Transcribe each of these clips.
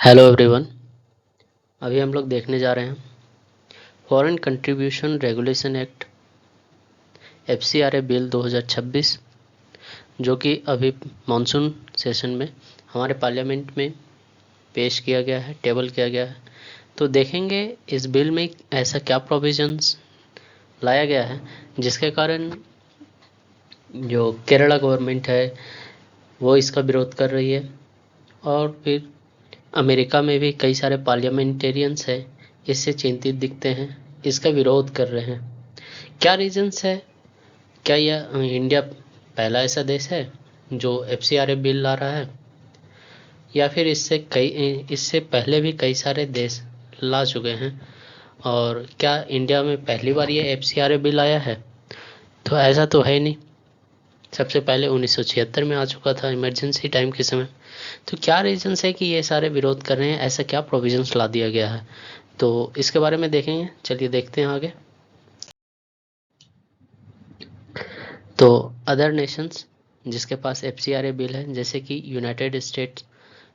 Hello everyone. अभी हम लोग देखने जा रहे हैं foreign contribution regulation act FCRA bill 2026, जो कि अभी मॉनसून सेशन में हमारे पार्लियामेंट में पेश किया गया है, टेबल किया गया है। तो देखेंगे इस बिल में ऐसा क्या प्रोविजंस लाया गया है जिसके कारण जो केरला गवर्नमेंट है वो इसका विरोध कर रही है, और फिर अमेरिका में भी कई सारे पार्लियामेंटेरियंस हैं इससे चिंतित दिखते हैं, इसका विरोध कर रहे हैं। क्या रीजंस है? क्या यह इंडिया पहला ऐसा देश है जो एफसीआरए बिल ला रहा है, या फिर इससे पहले भी कई सारे देश ला चुके हैं? और क्या इंडिया में पहली बार ये एफसीआरए बिल आया है? तो ऐसा तो है नहीं, सबसे पहले 1976 में आ चुका था इमरजेंसी टाइम के समय। तो क्या रीजंस है कि ये सारे विरोध कर रहे हैं, ऐसा क्या प्रोविजंस ला दिया गया है? तो इसके बारे में देखेंगे, चलिए देखते हैं आगे। तो अदर नेशंस जिसके पास एफसीआरए बिल है, जैसे कि यूनाइटेड स्टेट्स,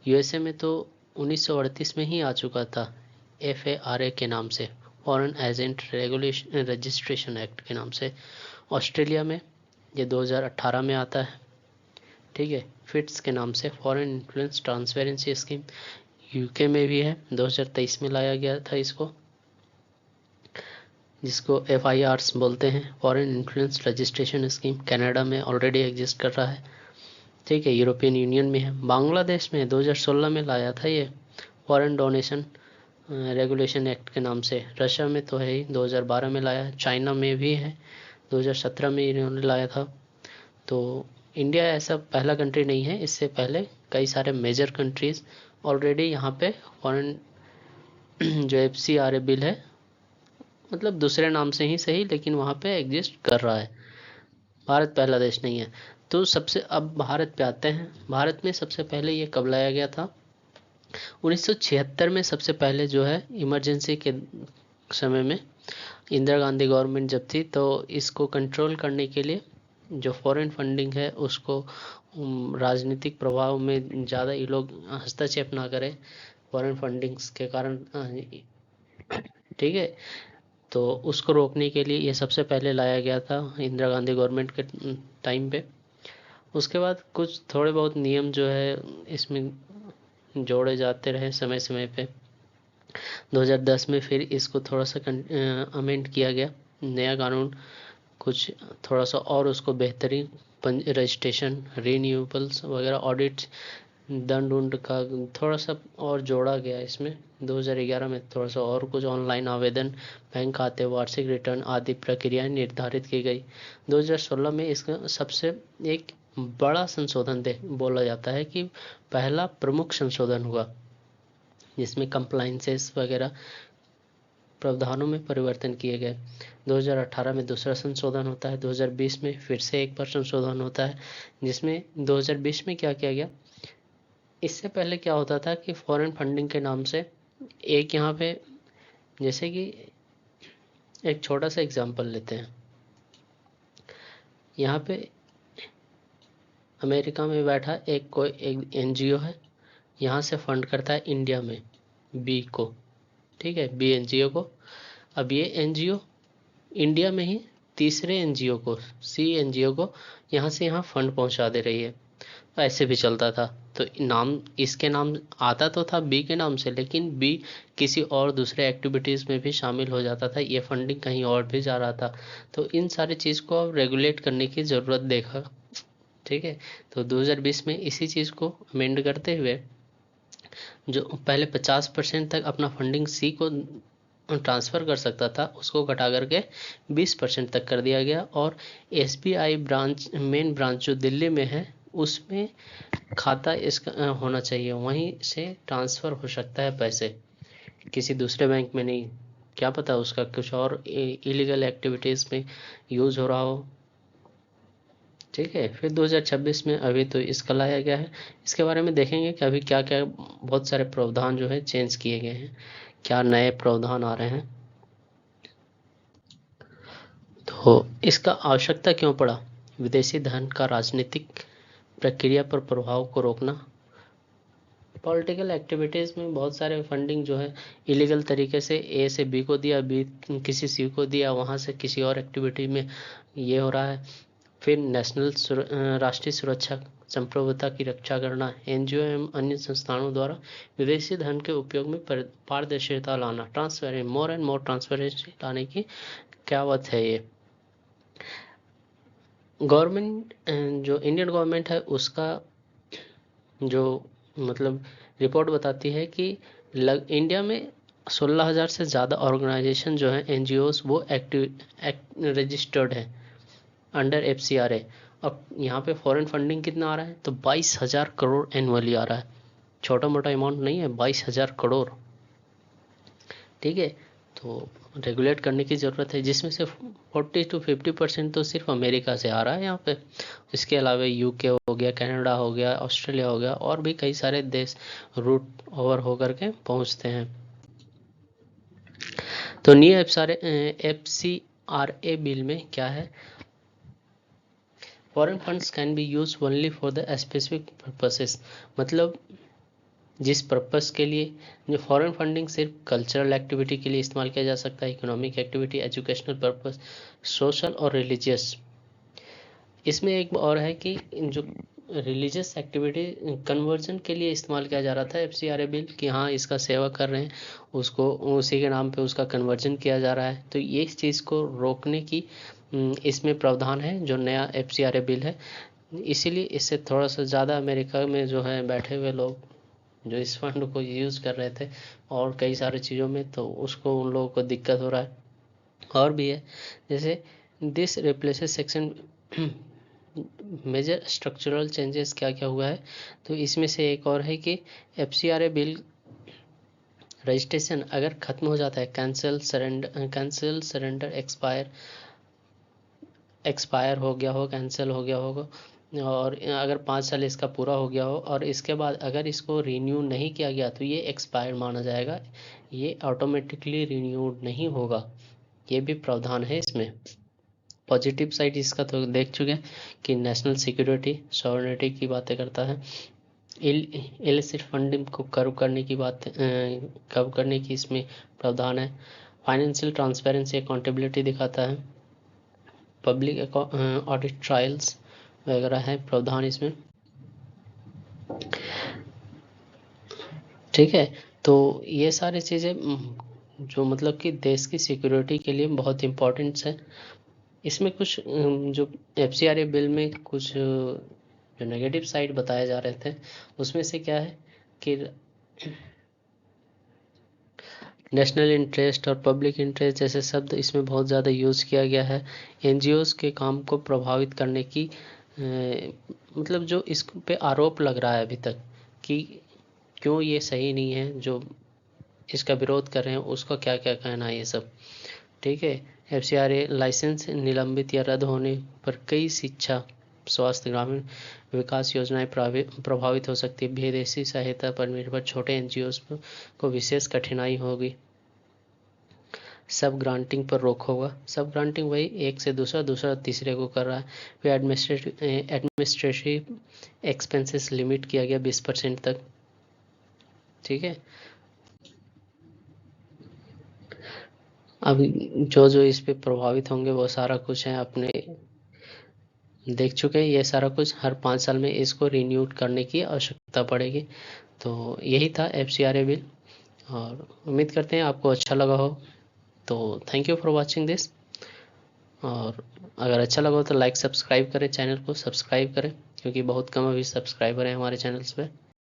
यूएसए में तो 1938 में ही आ चुका था एफएआरए के नाम से, foreign agent regulation registration act के नाम से। ऑस्ट्रेलिया में ये 2018 में आता है, ठीक है, फिट्स के नाम से, foreign influence transparency scheme. UK में भी है, 2023 में लाया गया था इसको, जिसको एफआईआर्स बोलते हैं, foreign influence registration scheme. Canada में ऑलरेडी एग्जिस्ट कर रहा है, ठीक है। यूरोपियन यूनियन में है। बांग्लादेश में 2016 में लाया था ये, फॉरेन डोनेशन रेगुलेशन एक्ट के नाम से। रशिया में तो है ही, 2012 में लाया है। चाइना में भी है, 2017 में इन्होंने लाया था। तो इंडिया ऐसा पहला कंट्री नहीं है, इससे पहले कई सारे मेजर कंट्रीज ऑलरेडी यहाँ पे फॉरेन जो एफसीआरए बिल है, मतलब दूसरे नाम से ही सही, लेकिन वहाँ पे एग्जिस्ट कर रहा है। भारत पहला देश नहीं है। तो सबसे अब भारत पे आते हैं। भारत में सबसे पहले ये कब लाया गया था? 1976 में सबसे पहले जो है, इमरजेंसी के समय में इंदिरा गांधी गवर्नमेंट जब थी, तो इसको कंट्रोल करने के लिए जो फॉरेन फंडिंग है उसको राजनीतिक प्रभाव में ज़्यादा ये लोग हस्तक्षेप ना करें फॉरेन फंडिंग्स के कारण, ठीक है। तो उसको रोकने के लिए ये सबसे पहले लाया गया था इंदिरा गांधी गवर्नमेंट के टाइम पे। उसके बाद कुछ थोड़े बहुत नियम जो है इसमें जोड़े जाते रहे समय समय पे। 2010 में फिर इसको थोड़ा सा अमेंड किया गया, नया कानून कुछ थोड़ा सा और उसको बेहतरीन, रजिस्ट्रेशन, रीन्यूएबल्स वगैरह, ऑडिट, दंड उंड का थोड़ा सा और जोड़ा गया इसमें। 2011 में थोड़ा सा और कुछ, ऑनलाइन आवेदन, बैंक खाते, वार्षिक रिटर्न आदि प्रक्रियाएं निर्धारित की गई। 2016 में इसका सबसे एक बड़ा संशोधन बोला जाता है कि पहला प्रमुख संशोधन हुआ, जिसमें कंप्लाइंसेस वगैरह प्रावधानों में परिवर्तन किए गए। 2018 में दूसरा संशोधन होता है, 2020 में फिर से एक बार संशोधन होता है, जिसमें 2020 में क्या किया गया, इससे पहले क्या होता था कि फॉरेन फंडिंग के नाम से एक यहाँ पे, जैसे कि एक छोटा सा एग्जांपल लेते हैं। यहाँ पे अमेरिका में बैठा एक एनजीओ है, यहाँ से फंड करता है इंडिया में बी को, ठीक है, बी एनजीओ को। अब ये एनजीओ इंडिया में ही तीसरे एनजीओ को, सी एनजीओ को, यहाँ से यहाँ फंड पहुँचा दे रही है। तो ऐसे भी चलता था। तो नाम, इसके नाम आता तो था बी के नाम से, लेकिन बी किसी और दूसरे एक्टिविटीज़ में भी शामिल हो जाता था, ये फंडिंग कहीं और भी जा रहा था। तो इन सारी चीज़ को अब रेगुलेट करने की ज़रूरत देखा, ठीक है। तो 2020 में इसी चीज़ को अमेंड करते हुए, जो पहले 50% तक अपना फंडिंग सी को ट्रांसफ़र कर सकता था, उसको घटा करके 20% तक कर दिया गया। और एसबीआई ब्रांच, मेन ब्रांच जो दिल्ली में है, उसमें खाता इसका होना चाहिए, वहीं से ट्रांसफ़र हो सकता है पैसे, किसी दूसरे बैंक में नहीं। क्या पता उसका कुछ और इलीगल एक्टिविटीज़ में यूज़ हो रहा हो, ठीक है। फिर 2026 में अभी तो इसका लाया गया है। इसके बारे में देखेंगे कि अभी क्या क्या बहुत सारे प्रावधान जो है चेंज किए गए हैं, क्या नए प्रावधान आ रहे हैं। तो इसका आवश्यकता क्यों पड़ा? विदेशी धन का राजनीतिक प्रक्रिया पर प्रभाव को रोकना पॉलिटिकल एक्टिविटीज़ में बहुत सारे फंडिंग जो है इलीगल तरीके से ए से बी को दिया, बी किसी सी को दिया, वहाँ से किसी और एक्टिविटी में ये हो रहा है। फिर राष्ट्रीय सुरक्षा संप्रभुता की रक्षा करना, एनजीओ एवं अन्य संस्थानों द्वारा विदेशी धन के उपयोग में पारदर्शिता लाना, transparent, more and more transparency लाने की क्या बात है। ये गवर्नमेंट, जो इंडियन गवर्नमेंट है उसका जो मतलब रिपोर्ट बताती है कि इंडिया में 16,000 से ज़्यादा ऑर्गेनाइजेशन जो है एनजीओज वो रजिस्टर्ड है अंडर FCRA। अब यहाँ पे फॉरेन फंडिंग कितना आ रहा है तो 22,000 करोड़ एनुअली आ रहा है। छोटा मोटा अमाउंट नहीं है, 22,000 करोड़। ठीक है, तो रेगुलेट करने की ज़रूरत है, जिसमें से 40 to 50% तो सिर्फ अमेरिका से आ रहा है यहाँ पे। इसके अलावा यूके हो गया, कनाडा हो गया, ऑस्ट्रेलिया हो गया, और भी कई सारे देश रूट ओवर होकर के पहुँचते हैं। तो न्यू FCRA बिल में क्या है, foreign funds can be use only for the specific purposes, मतलब जिस पर्पस के लिए, जो फॉरेन फंडिंग सिर्फ कल्चरल एक्टिविटी के लिए इस्तेमाल किया जा सकता है, economic activity, educational purpose, social और रिलीजियस। इसमें एक और है कि जो रिलीजियस एक्टिविटी कन्वर्जन के लिए इस्तेमाल किया जा रहा था FCRA बिल, कि हाँ इसका सेवा कर रहे हैं, उसको उसी के नाम पे उसका कन्वर्जन किया जा रहा है, तो ये इस चीज़ को रोकने की इसमें प्रावधान है जो नया FCRA बिल है। इसीलिए इससे थोड़ा सा ज़्यादा अमेरिका में जो है बैठे हुए लोग जो इस फंड को यूज़ कर रहे थे और कई सारी चीज़ों में, तो उसको उन लोगों को दिक्कत हो रहा है। और भी है, जैसे this replaces section major structural changes क्या क्या हुआ है, तो इसमें से एक और है कि FCRA बिल रजिस्ट्रेशन अगर ख़त्म हो जाता है, कैंसिल सरेंडर एक्सपायर हो गया हो, कैंसिल हो गया होगा, और अगर 5 साल इसका पूरा हो गया हो और इसके बाद अगर इसको रीन्यू नहीं किया गया तो ये एक्सपायर्ड माना जाएगा, ये ऑटोमेटिकली रीन्यूड नहीं होगा। ये भी प्रावधान है इसमें। पॉजिटिव साइड इसका तो देख चुके हैं कि नेशनल सिक्योरिटी सॉवरेनिटी की बातें करता है, इलिसिट फंडिंग को कर्व करने की इसमें प्रावधान है, फाइनेंशियल ट्रांसपेरेंसी अकाउंटेबिलिटी दिखाता है, पब्लिक ऑडिट ट्रायल्स वगैरह है प्रावधान इसमें। ठीक है, तो ये सारी चीज़ें जो मतलब कि देश की सिक्योरिटी के लिए बहुत इम्पोर्टेंट्स है। इसमें कुछ जो FCRA बिल में कुछ जो नेगेटिव साइड बताए जा रहे थे, उसमें से क्या है कि नेशनल इंटरेस्ट और पब्लिक इंटरेस्ट जैसे शब्द इसमें बहुत ज़्यादा यूज़ किया गया है। NGOs के काम को प्रभावित करने की मतलब जो इस पे आरोप लग रहा है अभी तक कि क्यों ये सही नहीं है, जो इसका विरोध कर रहे हैं उसका क्या क्या कहना है ये सब। ठीक है, FCRA लाइसेंस निलंबित या रद्द होने पर कई शिक्षा, स्वास्थ्य, ग्रामीण विकास योजनाएं प्रभावित हो सकती है। विदेशी सहायता पर निर्भर छोटे NGOs को विशेष कठिनाई होगी। सब ग्रांटिंग पर रोक होगा। सब ग्रांटिंग वही एक से दूसरा तीसरे को कर रहा है। फिर एडमिनिस्ट्रेटिव एक्सपेंसेस लिमिट किया गया 20% तक। ठीक है, अब जो जो इस पे प्रभावित होंगे वो सारा कुछ है अपने देख चुके हैं। ये सारा कुछ हर 5 साल में इसको रिन्यूड करने की आवश्यकता पड़ेगी। तो यही था FCRA बिल, और उम्मीद करते हैं आपको अच्छा लगा हो। तो thank you for watching this, और अगर अच्छा लगा हो तो लाइक सब्सक्राइब करें, चैनल को सब्सक्राइब करें, क्योंकि बहुत कम अभी सब्सक्राइबर हैं हमारे चैनल्स पे।